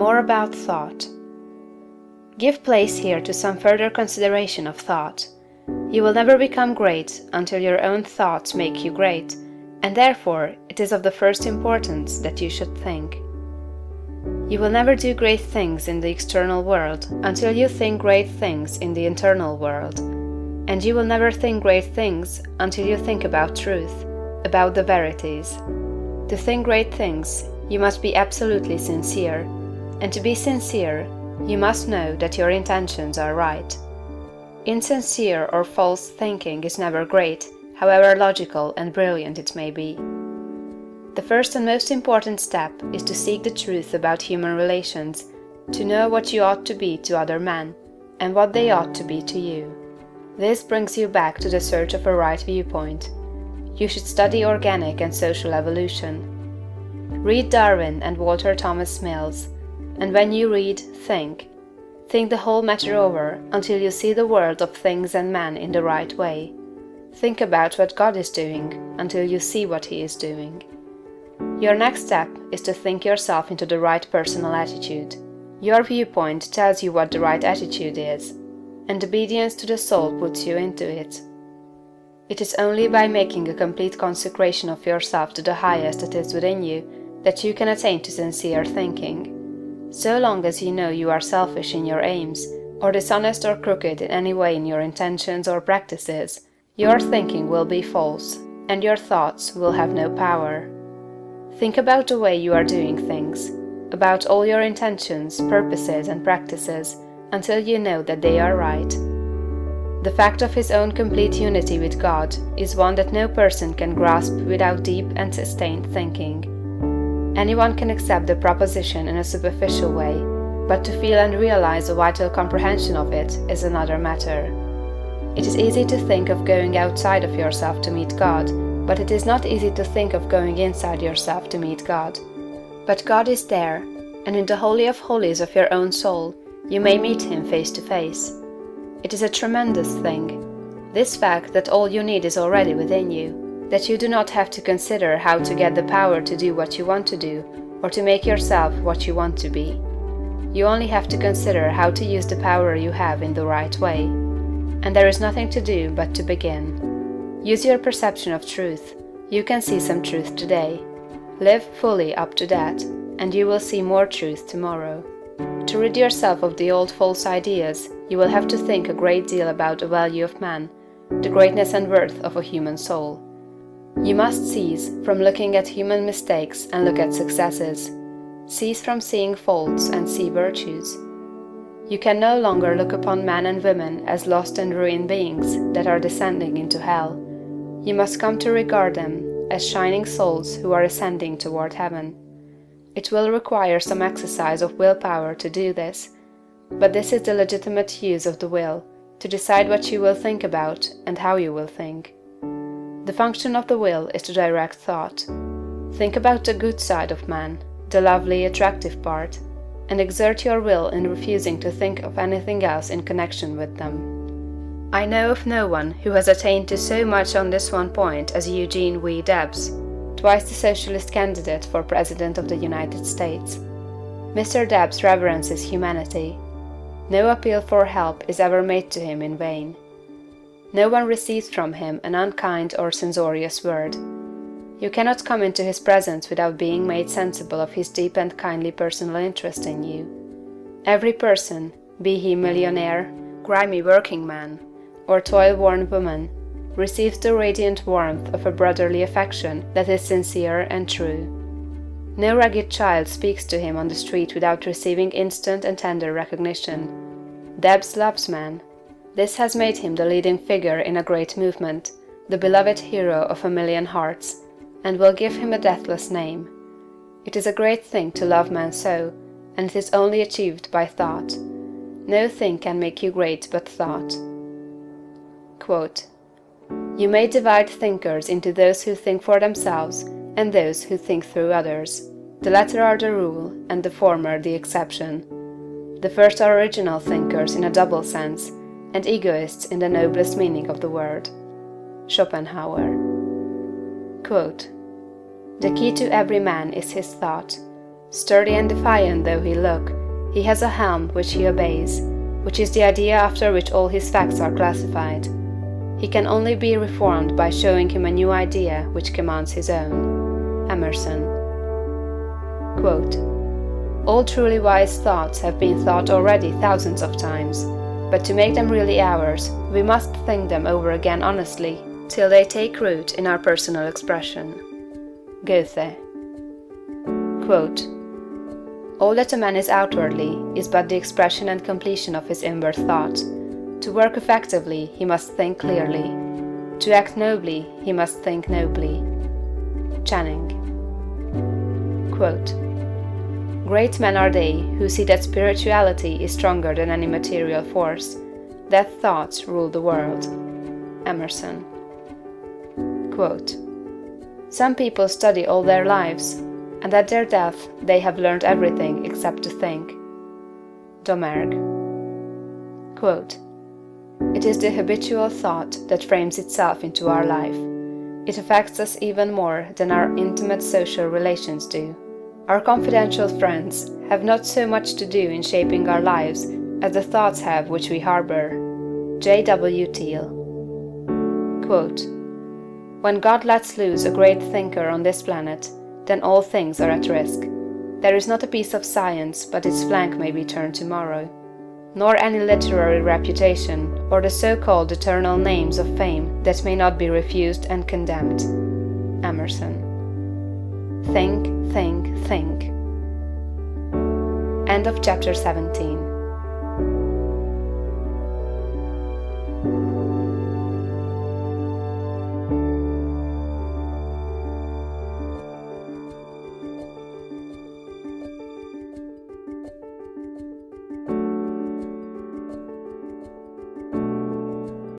More about thought. Give place here to some further consideration of thought. You will never become great until your own thoughts make you great, and therefore it is of the first importance that you should think. You will never do great things in the external world until you think great things in the internal world, and you will never think great things until you think about truth, about the verities. To think great things, you must be absolutely sincere, and to be sincere, you must know that your intentions are right. Insincere or false thinking is never great, however logical and brilliant it may be. The first and most important step is to seek the truth about human relations, to know what you ought to be to other men, and what they ought to be to you. This brings you back to the search of a right viewpoint. You should study organic and social evolution. Read Darwin and Walter Thomas Mills, and when you read, think. Think the whole matter over until you see the world of things and men in the right way. Think about what God is doing until you see what He is doing. Your next step is to think yourself into the right personal attitude. Your viewpoint tells you what the right attitude is, and obedience to the soul puts you into it. It is only by making a complete consecration of yourself to the highest that is within you that you can attain to sincere thinking. So long as you know you are selfish in your aims, or dishonest or crooked in any way in your intentions or practices, your thinking will be false, and your thoughts will have no power. Think about the way you are doing things, about all your intentions, purposes, and practices, until you know that they are right. The fact of his own complete unity with God is one that no person can grasp without deep and sustained thinking. Anyone can accept the proposition in a superficial way, but to feel and realize a vital comprehension of it is another matter. It is easy to think of going outside of yourself to meet God, but it is not easy to think of going inside yourself to meet God. But God is there, and in the Holy of Holies of your own soul, you may meet Him face to face. It is a tremendous thing, this fact that all you need is already within you, that you do not have to consider how to get the power to do what you want to do, or to make yourself what you want to be. You only have to consider how to use the power you have in the right way. And there is nothing to do but to begin. Use your perception of truth. You can see some truth today. Live fully up to that, and you will see more truth tomorrow. To rid yourself of the old false ideas, you will have to think a great deal about the value of man, the greatness and worth of a human soul. You must cease from looking at human mistakes and look at successes. Cease from seeing faults and see virtues. You can no longer look upon men and women as lost and ruined beings that are descending into hell. You must come to regard them as shining souls who are ascending toward heaven. It will require some exercise of willpower to do this, but this is the legitimate use of the will, to decide what you will think about and how you will think. The function of the will is to direct thought. Think about the good side of man, the lovely, attractive part, and exert your will in refusing to think of anything else in connection with them. I know of no one who has attained to so much on this one point as Eugene V. Debs, twice the socialist candidate for President of the United States. Mr. Debs reverences humanity. No appeal for help is ever made to him in vain. No one receives from him an unkind or censorious word. You cannot come into his presence without being made sensible of his deep and kindly personal interest in you. Every person, be he millionaire, grimy working man, or toil-worn woman, receives the radiant warmth of a brotherly affection that is sincere and true. No ragged child speaks to him on the street without receiving instant and tender recognition. Debs loves man. This has made him the leading figure in a great movement, the beloved hero of a million hearts, and will give him a deathless name. It is a great thing to love man so, and it is only achieved by thought. No thing can make you great but thought. Quote, "You may divide thinkers into those who think for themselves and those who think through others. The latter are the rule, and the former the exception. The first are original thinkers in a double sense, and egoists in the noblest meaning of the word." Schopenhauer. Quote, "The key to every man is his thought. Sturdy and defiant though he look, he has a helm which he obeys, which is the idea after which all his facts are classified. He can only be reformed by showing him a new idea which commands his own. Emerson. Quote, all truly wise thoughts have been thought already thousands of times, but to make them really ours, we must think them over again honestly, till they take root in our personal expression. Goethe. Quote, all that a man is outwardly is but the expression and completion of his inward thought. To work effectively, he must think clearly. To act nobly, he must think nobly. Channing. Quote, great men are they who see that spirituality is stronger than any material force, that thoughts rule the world. Emerson. Quote, some people study all their lives, and at their death they have learned everything except to think. Domergue. Quote, it is the habitual thought that frames itself into our life. It affects us even more than our intimate social relations do. Our confidential friends have not so much to do in shaping our lives as the thoughts have which we harbor. J. W. Thiel. Quote, when God lets loose a great thinker on this planet, then all things are at risk. There is not a piece of science but its flank may be turned tomorrow, nor any literary reputation, or the so-called eternal names of fame that may not be refused and condemned. Emerson. Think, think, think. End of chapter 17.